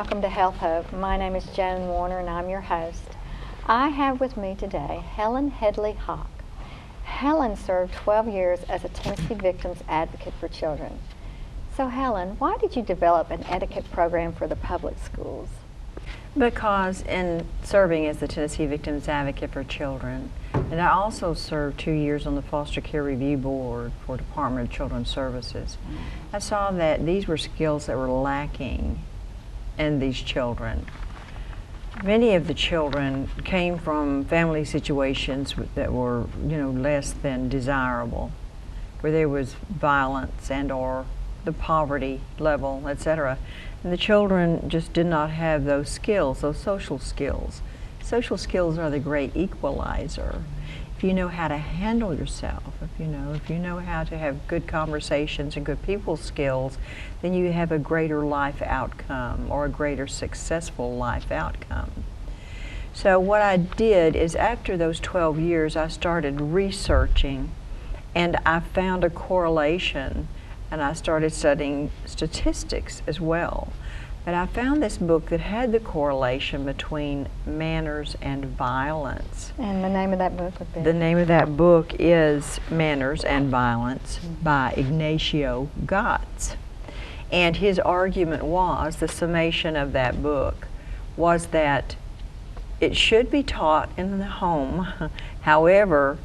welcome to Health Hope. My name is Joan Warner and I'm your host. I have with me today Helen Headley Hawk. Helen served 12 years as a Tennessee Victims Advocate for Children. So Helen, why did you develop an etiquette program for the public schools? Because in serving as the Tennessee Victims Advocate for Children, and I also served 2 years on the Foster Care Review Board for Department of Children's Services, I saw that these were skills that were lacking in these children. Many of the children came from family situations that were, less than desirable, where there was violence and or the poverty level, etc. And the children just did not have those skills, those social skills. Social skills are the great equalizer. If you know how to handle yourself, if you know how to have good conversations and good people skills, then you have a greater life outcome or a greater successful life outcome. So what I did is after those 12 years, I started researching and I found a correlation, and I started studying statistics as well. But I found this book that had the correlation between manners and violence. And the name of that book would be? The name of that book is Manners and Violence by Ignacio Gotts. And his argument was, the summation of that book, was that it should be taught in the home. However,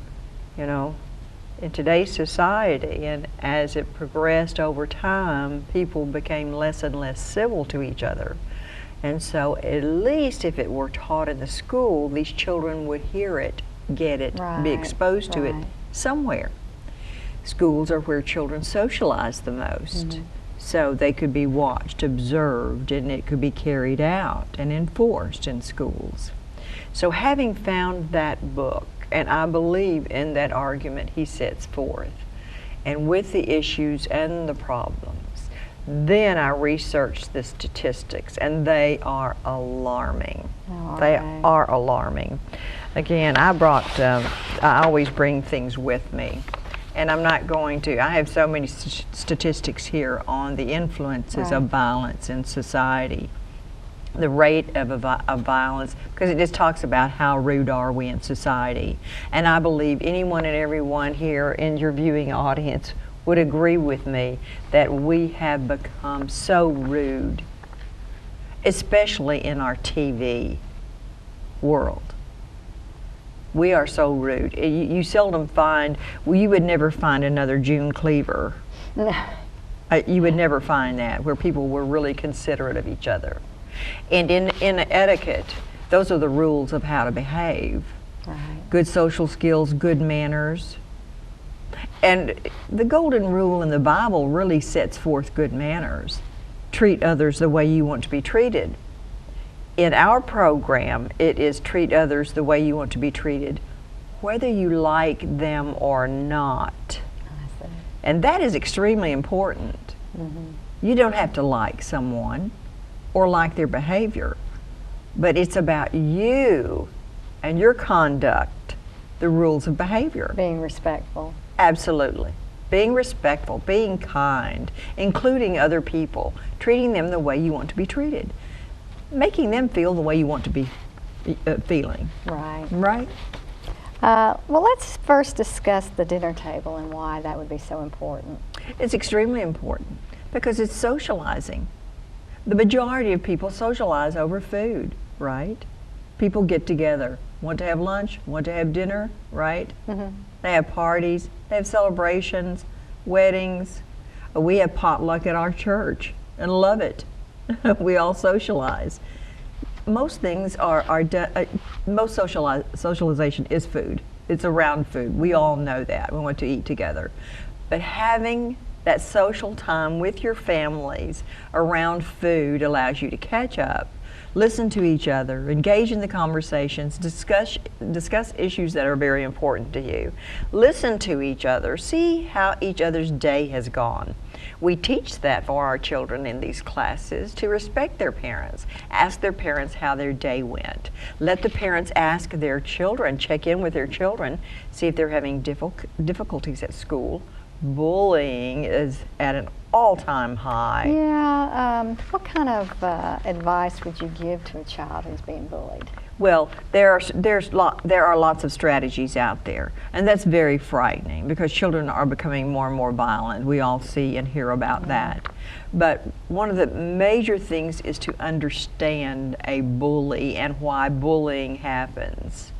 in today's society, and as it progressed over time, people became less and less civil to each other. And so at least if it were taught in the school, these children would hear it, get it, be exposed to it somewhere. Schools are where children socialize the most. So they could be watched, observed, and it could be carried out and enforced in schools. So having found that book, and I believe in that argument he sets forth, and with the issues and the problems, then I researched the statistics, and they are alarming. They are alarming. Again, I always bring things with me, and I'm not going to, I have so many statistics here on the influences of violence in society. The rate of violence, because it just talks about how rude are we in society. And I believe anyone and everyone here in your viewing audience would agree with me that we have become so rude, especially in our TV world. We are so rude. You seldom find, you would never find another June Cleaver. You would never find that, where people were really considerate of each other. And in etiquette, those are the rules of how to behave. Good social skills, good manners. And the golden rule in the Bible really sets forth good manners. Treat others the way you want to be treated. In our program, it is treat others the way you want to be treated, whether you like them or not. And that is extremely important. You don't have to like someone or like their behavior, but it's about you and your conduct, the rules of behavior. Being respectful. Absolutely. Being respectful, being kind, including other people, treating them the way you want to be treated, making them feel the way you want to be feeling. Right? Well, let's first discuss the dinner table and why that would be so important. It's extremely important because it's socializing. The majority of people socialize over food, right? People get together, want to have lunch, want to have dinner, right? They have parties, they have celebrations, weddings. We have potluck at our church and love it. We all socialize. Most things most socialization is food. It's around food. We all know that. We want to eat together. But having that social time with your families around food allows you to catch up, listen to each other, engage in the conversations, discuss issues that are very important to you, listen to each other, see how each other's day has gone. We teach that for our children in these classes, to respect their parents, ask their parents how their day went. Let the parents ask their children, check in with their children, see if they're having difficulties at school bullying is at an all-time high. Yeah, what kind of advice would you give to a child who's being bullied? Well, there are lots of strategies out there, and that's very frightening because children are becoming more and more violent. We all see and hear about that. But one of the major things is to understand a bully and why bullying happens.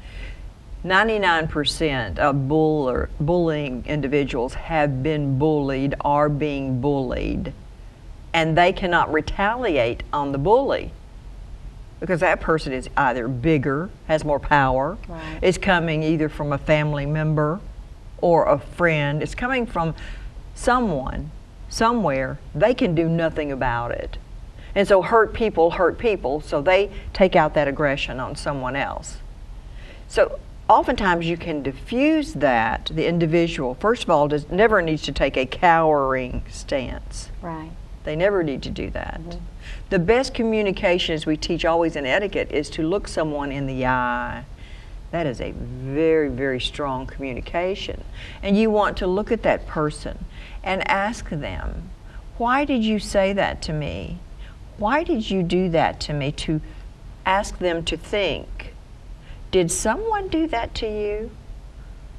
99% of bullying individuals have been bullied, are being bullied, and they cannot retaliate on the bully because that person is either bigger, has more power, Right. is coming either from a family member or a friend, it's coming from someone, somewhere. They can do nothing about it. And so hurt people, so they take out that aggression on someone else. So oftentimes you can diffuse that. The individual, first of all, never needs to take a cowering stance. Right. They never need to do that. Mm-hmm. The best communication, as we teach always in etiquette, is to look someone in the eye. That is a very, very strong communication. And you want to look at that person and ask them, why did you say that to me? Why did you do that to me? To ask them to think, did someone do that to you?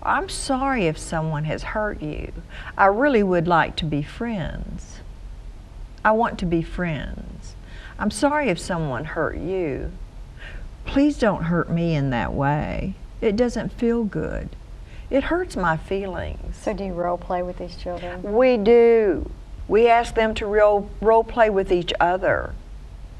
I'm sorry if someone has hurt you. I really would like to be friends. I want to be friends. I'm sorry if someone hurt you. Please don't hurt me in that way. It doesn't feel good. It hurts my feelings. So do you role play with these children? We do. We ask them to role play with each other.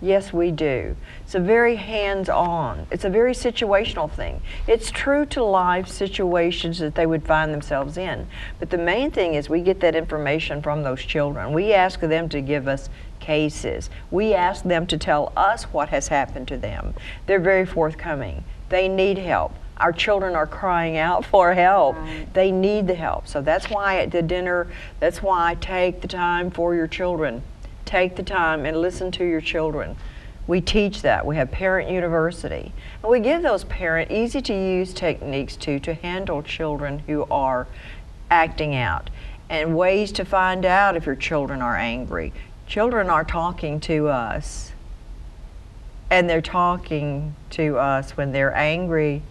Yes, we do. It's a very hands-on. It's a very situational thing. It's true to life situations that they would find themselves in. But the main thing is we get that information from those children. We ask them to give us cases. We ask them to tell us what has happened to them. They're very forthcoming. They need help. Our children are crying out for help. Right. They need the help. So that's why at the dinner, that's why take the time for your children. Take the time and listen to your children. We teach that. We have Parent University. And we give those parent easy to use techniques to handle children who are acting out and ways to find out if your children are angry. Children are talking to us, and they're talking to us when they're angry,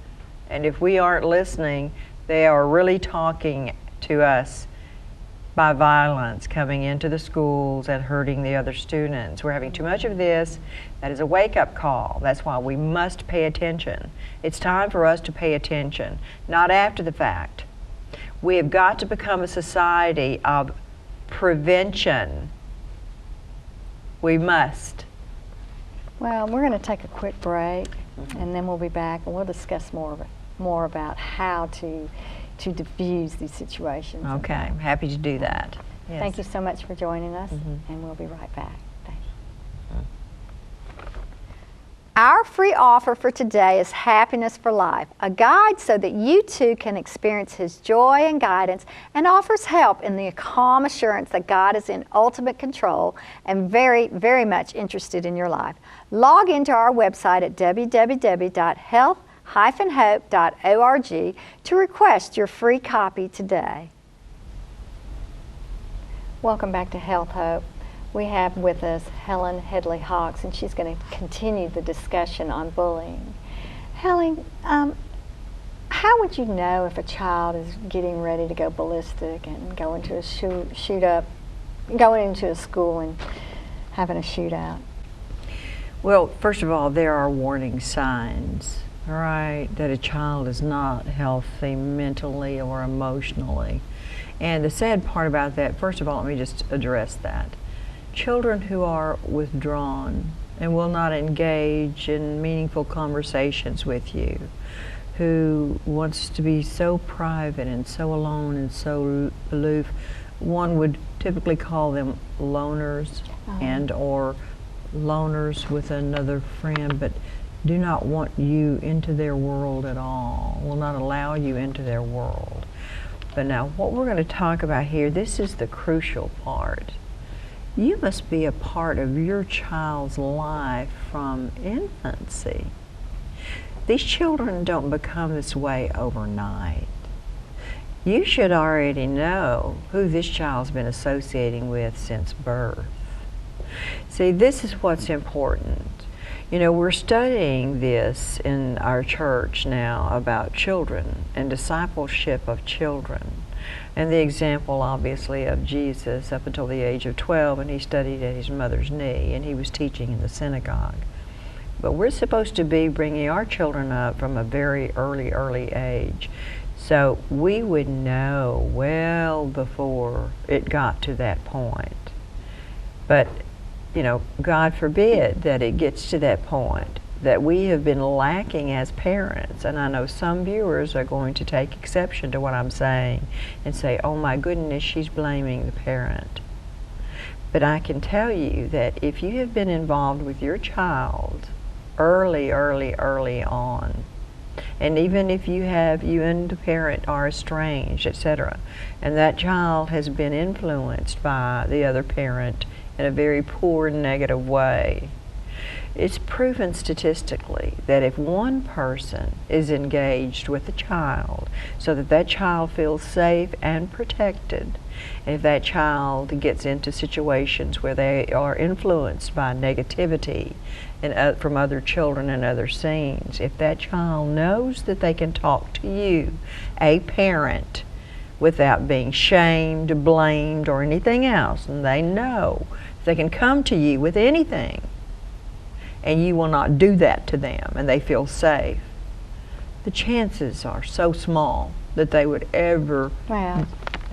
and if we aren't listening, they are really talking to us by violence coming into the schools and hurting the other students. We're having too much of this. That is a wake-up call. That's why we must pay attention. It's time for us to pay attention, not after the fact. We have got to become a society of prevention. We must. Well, we're going to take a quick break, and then we'll be back, and we'll discuss more about how to diffuse these situations. Okay, I'm happy to do that. Yes. Thank you so much for joining us, and we'll be right back. Thank you. Our free offer for today is Happiness for Life, a guide so that you too can experience His joy and guidance, and offers help in the calm assurance that God is in ultimate control and very, very much interested in your life. Log into our website at www.health-hope.org to request your free copy today. Welcome back to Health Hope. We have with us Helen Headley Hawks, and she's going to continue the discussion on bullying. Helen, how would you know if a child is getting ready to go ballistic and go into a going into a school and having a shootout? Well, first of all, there are warning signs, right, that a child is not healthy mentally or emotionally. And the sad part about that, first of all, let me just address that. Children who are withdrawn and will not engage in meaningful conversations with you, who wants to be so private and so alone and so aloof, one would typically call them loners and or loners with another friend, but do not want you into their world at all, will not allow you into their world. But now what we're going to talk about here, this is the crucial part. You must be a part of your child's life from infancy. These children don't become this way overnight. you should already know who this child's been associating with since birth. See, this is what's important. You know, we're studying this in our church now about children and discipleship of children. And the example, obviously, of Jesus up until the age of 12, and he studied at his mother's knee, and he was teaching in the synagogue. But we're supposed to be bringing our children up from a very early age. So we would know well before it got to that point. But you know, God forbid that it gets to that point, that we have been lacking as parents. And I know some viewers are going to take exception to what I'm saying and say, oh my goodness, she's blaming the parent. But I can tell you that if you have been involved with your child early on, and even if you and the parent are estranged, etc., and that child has been influenced by the other parent in a very poor, negative way, it's proven statistically that if one person is engaged with a child so that that child feels safe and protected, and if that child gets into situations where they are influenced by negativity and from other children and other scenes, if that child knows that they can talk to you, a parent, without being shamed, blamed, or anything else, and they know they can come to you with anything, and you will not do that to them, and they feel safe, the chances are so small that they would ever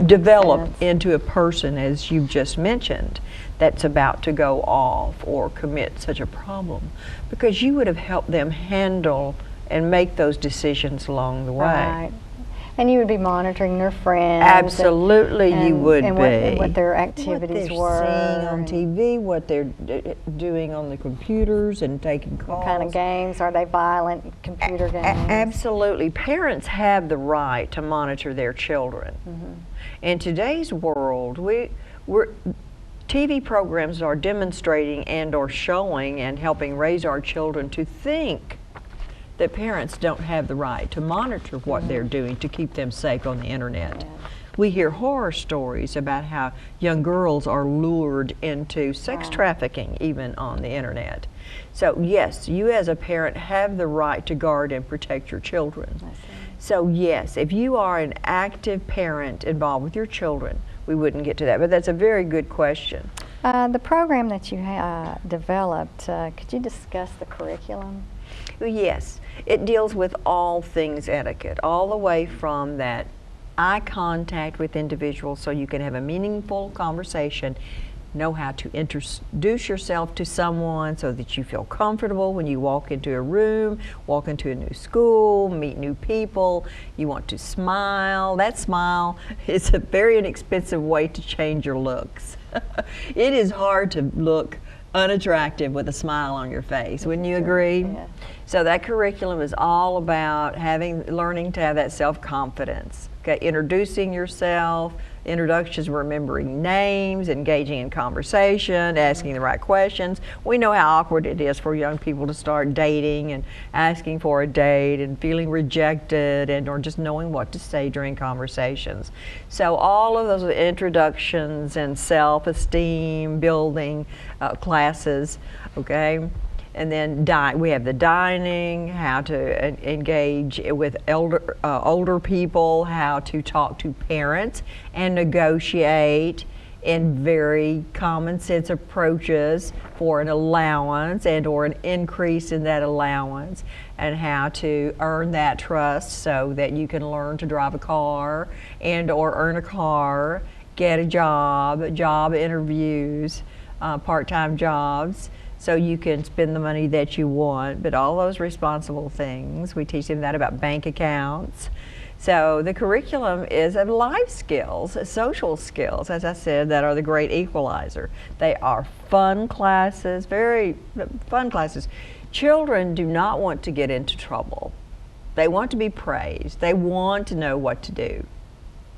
develop into a person, as you just mentioned, that's about to go off or commit such a problem, because you would have helped them handle and make those decisions along the way. Right. And you would be monitoring their friends. Absolutely, you would be. And what their activities were. What they're seeing on TV, what they're doing on the computers and taking calls. What kind of games? Are they violent computer games? Absolutely. Parents have the right to monitor their children. Mm-hmm. In today's world, TV programs are demonstrating and or showing and helping raise our children to think that parents don't have the right to monitor what they're doing to keep them safe on the internet. Yeah. We hear horror stories about how young girls are lured into sex trafficking even on the internet. So yes, you as a parent have the right to guard and protect your children. So yes, if you are an active parent involved with your children, we wouldn't get to that, but that's a very good question. The program that you developed, could you discuss the curriculum? Yes, it deals with all things etiquette, all the way from that eye contact with individuals so you can have a meaningful conversation, know how to introduce yourself to someone so that you feel comfortable when you walk into a room, walk into a new school, meet new people. You want to smile. That smile is a very inexpensive way to change your looks. It is hard to look unattractive with a smile on your face. Wouldn't you agree? Yeah. So that curriculum is all about learning to have that self-confidence. Okay, introducing yourself, introductions, remembering names, engaging in conversation, asking the right questions. We know how awkward it is for young people to start dating and asking for a date and feeling rejected and or just knowing what to say during conversations. So all of those introductions and self-esteem building classes, okay? And then we have the dining, how to engage with older people, how to talk to parents and negotiate in very common sense approaches for an allowance and or an increase in that allowance, and how to earn that trust so that you can learn to drive a car and or earn a car, get a job interviews, part-time jobs, so you can spend the money that you want, but all those responsible things. We teach them that about bank accounts. So the curriculum is of life skills, social skills, as I said, that are the great equalizer. They are fun classes, very fun classes. Children do not want to get into trouble. They want to be praised. They want to know what to do.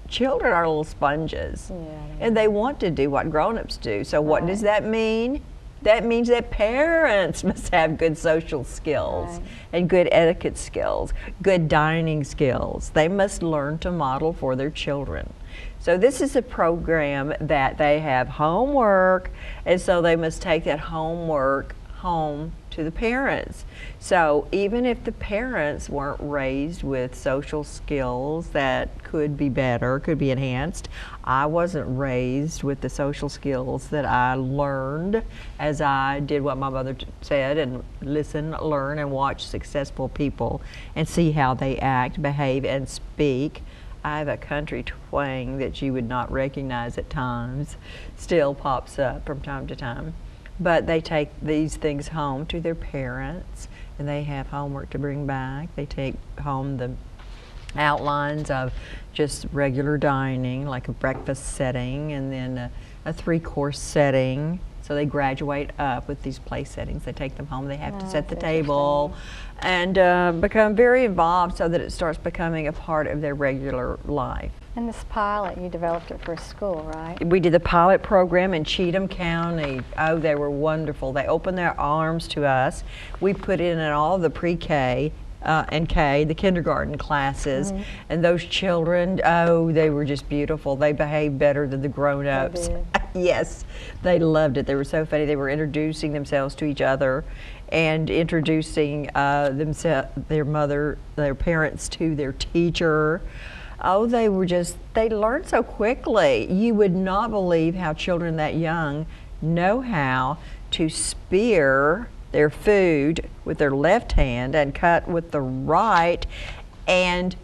Children are little sponges, and they want to do what grown-ups do. So what does that mean? That means that parents must have good social skills Right. and good etiquette skills, good dining skills. They must learn to model for their children. So this is a program that they have homework, and so they must take that homework home to the parents. So even if the parents weren't raised with social skills that could be better, could be enhanced, I wasn't raised with the social skills that I learned as I did what my mother said and listen, learn, and watch successful people and see how they act, behave, and speak. I have a country twang that you would not recognize at times, still pops up from time to time. But they take these things home to their parents, and they have homework to bring back. They take home the outlines of just regular dining, like a breakfast setting, and then a three-course setting. So they graduate up with these place settings. They take them home. They have to set the that's table and become very involved so that it starts becoming a part of their regular life. And this pilot, you developed it for a school, right? We did the pilot program in Cheatham County. Oh, they were wonderful. They opened their arms to us. We put in all the pre-K and K, the kindergarten classes, and those children, oh, they were just beautiful. They behaved better than the grown-ups. They did. Yes, they loved it. They were so funny. They were introducing themselves to each other and introducing their mother, their parents to their teacher. Oh, they learned so quickly. You would not believe how children that young know how to spear their food with their left hand and cut with the right and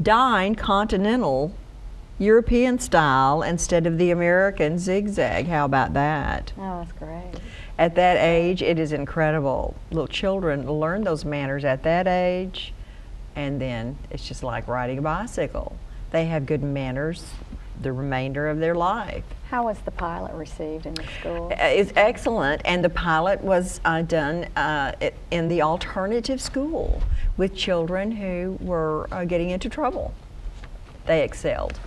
dine continental European style instead of the American zigzag. How about that? Oh, that's great. At that age, it is incredible. Little children learn those manners at that age, and then it's just like riding a bicycle. They have good manners the remainder of their life. How was the pilot received in the school? It's excellent, and the pilot was done in the alternative school with children who were getting into trouble. They excelled.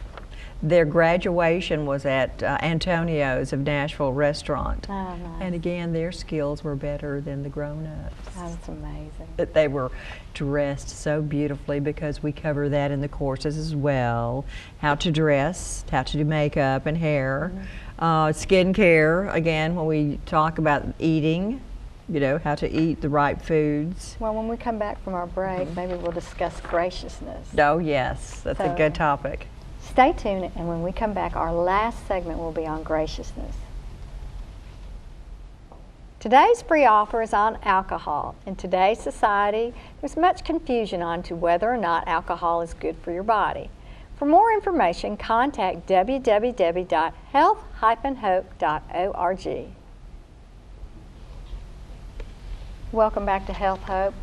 Their graduation was at Antonio's of Nashville restaurant. Oh, nice. And again, their skills were better than the grown-ups. That's amazing. That they were dressed so beautifully, because we cover that in the courses as well. How to dress, how to do makeup and hair, skincare, again, when we talk about eating, you know, how to eat the right foods. Well, when we come back from our break, maybe we'll discuss graciousness. Oh yes, that's a good topic. Stay tuned, and when we come back, our last segment will be on graciousness. Today's free offer is on alcohol. In today's society, there's much confusion on to whether or not alcohol is good for your body. For more information, contact www.health-hope.org. Welcome back to Health Hope.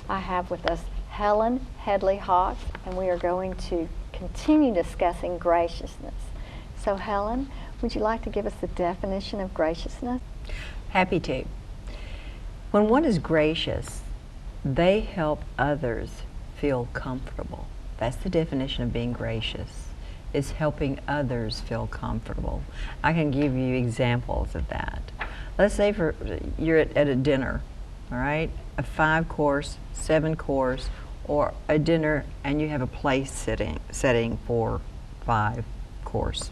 I have with us Helen Headley Hawks, and we are going to continue discussing graciousness. So Helen, would you like to give us the definition of graciousness? Happy to. When one is gracious, they help others feel comfortable. That's the definition of being gracious, is helping others feel comfortable. I can give you examples of that. Let's say you're at a dinner, all right? A 5-course, 7-course, or a dinner, and you have a place setting for 5-course.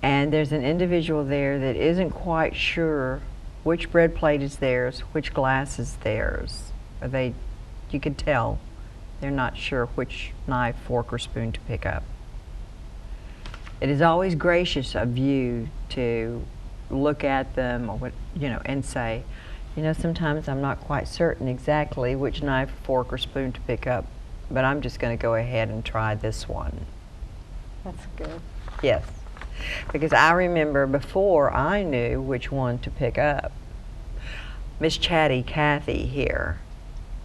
And there's an individual there that isn't quite sure which bread plate is theirs, which glass is theirs. You could tell they're not sure which knife, fork, or spoon to pick up. It is always gracious of you to look at them, or and say, sometimes I'm not quite certain exactly which knife, fork, or spoon to pick up, but I'm just going to go ahead and try this one. That's good. Yes, because I remember before I knew which one to pick up, Miss Chatty Cathy here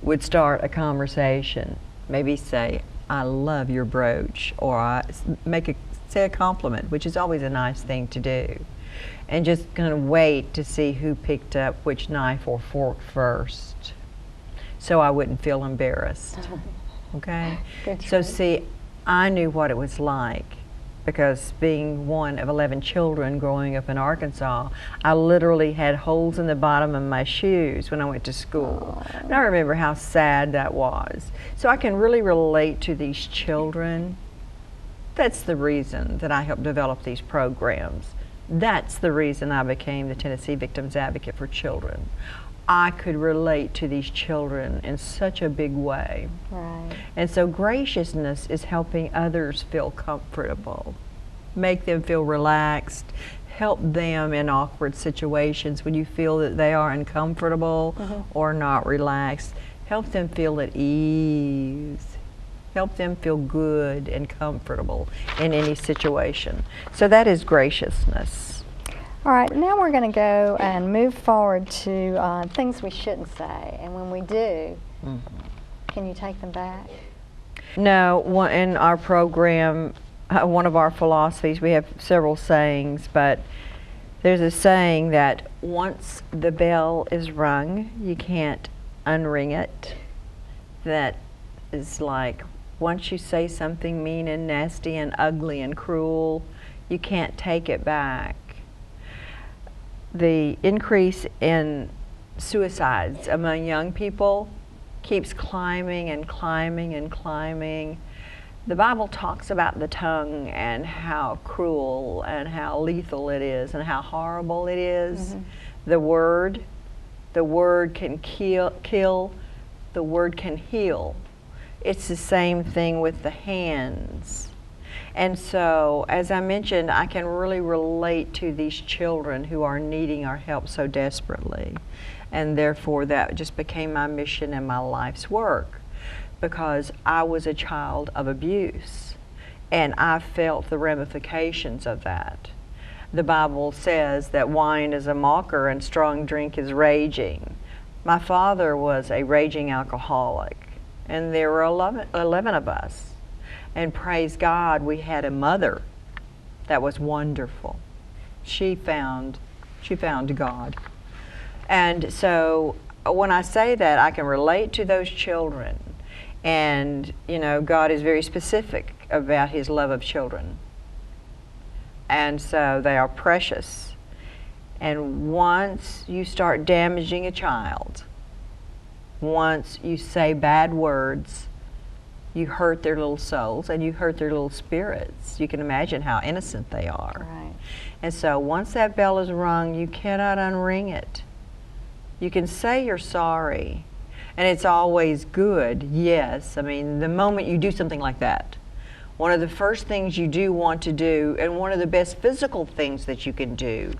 would start a conversation, maybe say, I love your brooch, or say a compliment, which is always a nice thing to do. And just kind of wait to see who picked up which knife or fork first, so I wouldn't feel embarrassed. Okay? Good So choice. see, I knew what it was like because being one of 11 children growing up in Arkansas, I literally had holes in the bottom of my shoes when I went to school. And I remember how sad that was. So I can really relate to these children. That's the reason that I helped develop these programs. That's the reason I became the Tennessee Victims Advocate for Children. I could relate to these children in such a big way. Right. And so graciousness is helping others feel comfortable, make them feel relaxed, help them in awkward situations when you feel that they are uncomfortable or not relaxed. Help them feel at ease. Help them feel good and comfortable in any situation. So that is graciousness. All right, now we're going to go and move forward to things we shouldn't say. And when we do, can you take them back? No, in our program, one of our philosophies, we have several sayings, but there's a saying that once the bell is rung, you can't unring it. That is like, once you say something mean and nasty and ugly and cruel, you can't take it back. The increase in suicides among young people keeps climbing and climbing and climbing. The Bible talks about the tongue and how cruel and how lethal it is and how horrible it is. The word can kill, the word can heal. It's the same thing with the hands. And so, as I mentioned, I can really relate to these children who are needing our help so desperately. And therefore, that just became my mission and my life's work, because I was a child of abuse, and I felt the ramifications of that. The Bible says that wine is a mocker and strong drink is raging. My father was a raging alcoholic, and there were 11 of us. And praise God, we had a mother that was wonderful. She found God. And so when I say that, I can relate to those children. And, you know, God is very specific about His love of children. And so they are precious. And once you start damaging a child, once you say bad words, you hurt their little souls and you hurt their little spirits. You can imagine how innocent they are. Right. And so once that bell is rung, you cannot unring it. You can say you're sorry, and it's always good, yes. I mean, the moment you do something like that, one of the first things you do want to do, and one of the best physical things that you can do,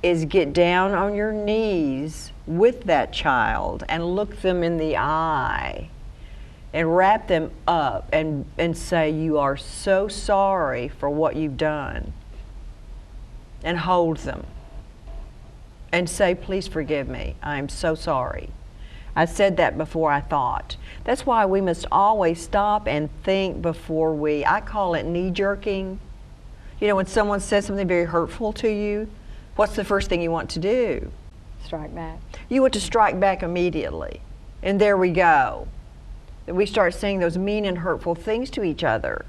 is get down on your knees with that child and look them in the eye and wrap them up and say you are so sorry for what you've done, and hold them and say, please forgive me, I'm so sorry. I said that before I thought. That's why we must always stop and think before I call it knee-jerking. You know, when someone says something very hurtful to you, what's the first thing you want to do? Strike back. You want to strike back immediately. And there we go. We start saying those mean and hurtful things to each other.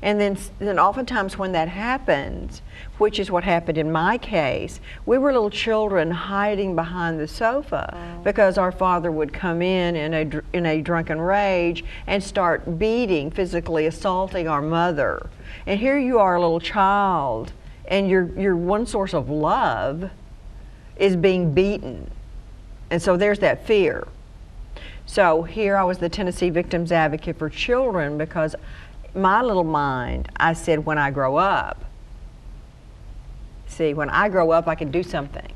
And then oftentimes when that happens, which is what happened in my case, we were little children hiding behind the sofa because our father would come in a drunken rage and start beating, physically assaulting our mother. And here you are, a little child, and your one source of love is being beaten. And so there's that fear. So here I was the Tennessee Victims Advocate for Children, because my little mind, I said, when I grow up, when I grow up, I can do something.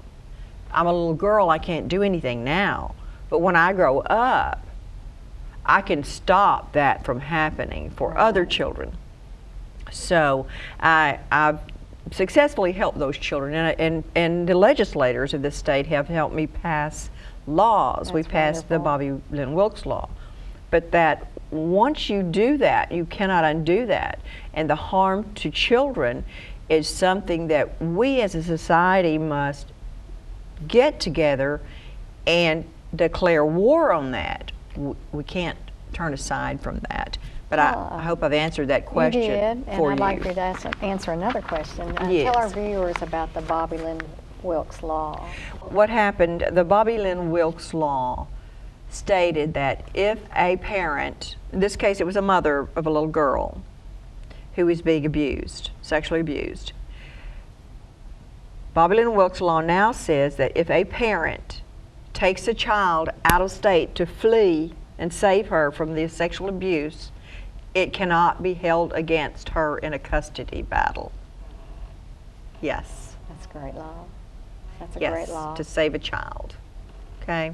I'm a little girl, I can't do anything now. But when I grow up, I can stop that from happening for other children. So I've successfully helped those children, and the legislators of this state have helped me pass laws. We passed the Bobby Lynn Wilkes law. But that once you do that, you cannot undo that. And the harm to children is something that we as a society must get together and declare war on that. We can't turn aside from that. But I hope I've answered that question you did, and for I'd you. like for you to answer another question. Yes. Tell our viewers about the Bobby Lynn Wilkes Law. What happened, the Bobby Lynn Wilkes Law stated that if a parent, in this case it was a mother of a little girl who was being abused, sexually abused, Bobby Lynn Wilkes Law now says that if a parent takes a child out of state to flee and save her from the sexual abuse, it cannot be held against her in a custody battle. Yes. That's a great law. That's a Yes, great law. to save a child. Okay?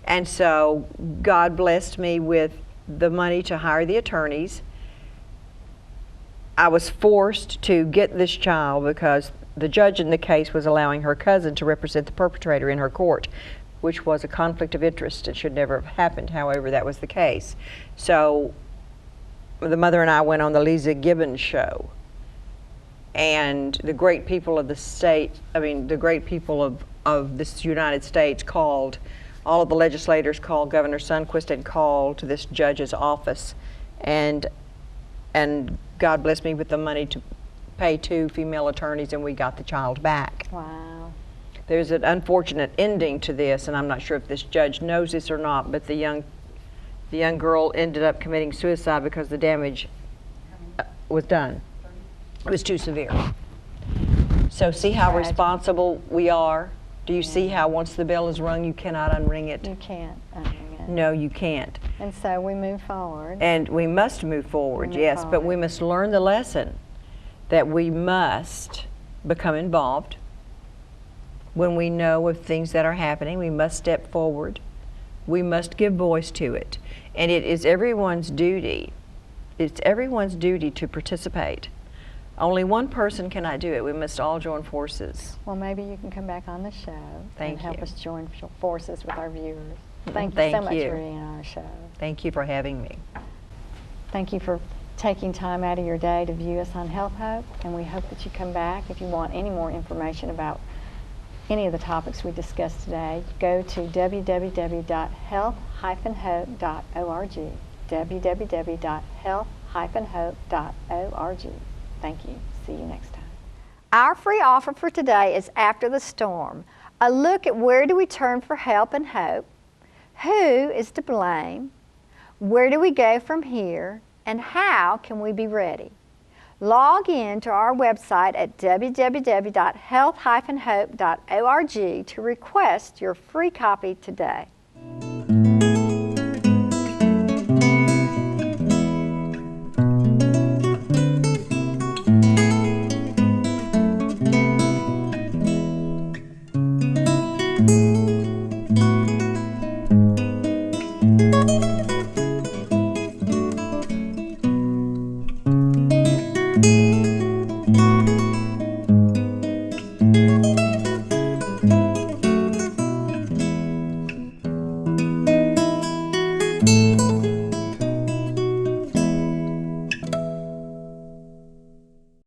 And so God blessed me with the money to hire the attorneys. I was forced to get this child because the judge in the case was allowing her cousin to represent the perpetrator in her court, which was a conflict of interest. It should never have happened. However, that was the case. So the mother and I went on the Lisa Gibbons show. And the great people of the state, the great people of this United States called, all of the legislators called Governor Sunquist and called to this judge's office. And God blessed me with the money to pay 2 female attorneys, and we got the child back. Wow. There's an unfortunate ending to this, and I'm not sure if this judge knows this or not, but the young girl ended up committing suicide because the damage was done. It was too severe. So see how Tragic. responsible we are? Do you see how once the bell is rung, you cannot unring it? You can't unring it. No, you can't. And so we move forward. And we must move forward, Move yes, but we forward. must learn the lesson that we must become involved. When we know of things that are happening, we must step forward. We must give voice to it. And it is everyone's duty. It's everyone's duty to participate. Only one person cannot do it. We must all join forces. Well, maybe you can come back on the show and help you. us join forces with our viewers. Thank you Thank so much you. for being on our show. Thank you for having me. Thank you for taking time out of your day to view us on HealthHope, and we hope that you come back. If you want any more information about any of the topics we discussed today, go to www.health-hope.org, www.health-hope.org. Thank you. See you next time. Our free offer for today is After the Storm, a look at where do we turn for help and hope, who is to blame, where do we go from here, and how can we be ready? Log in to our website at www.health-hope.org to request your free copy today.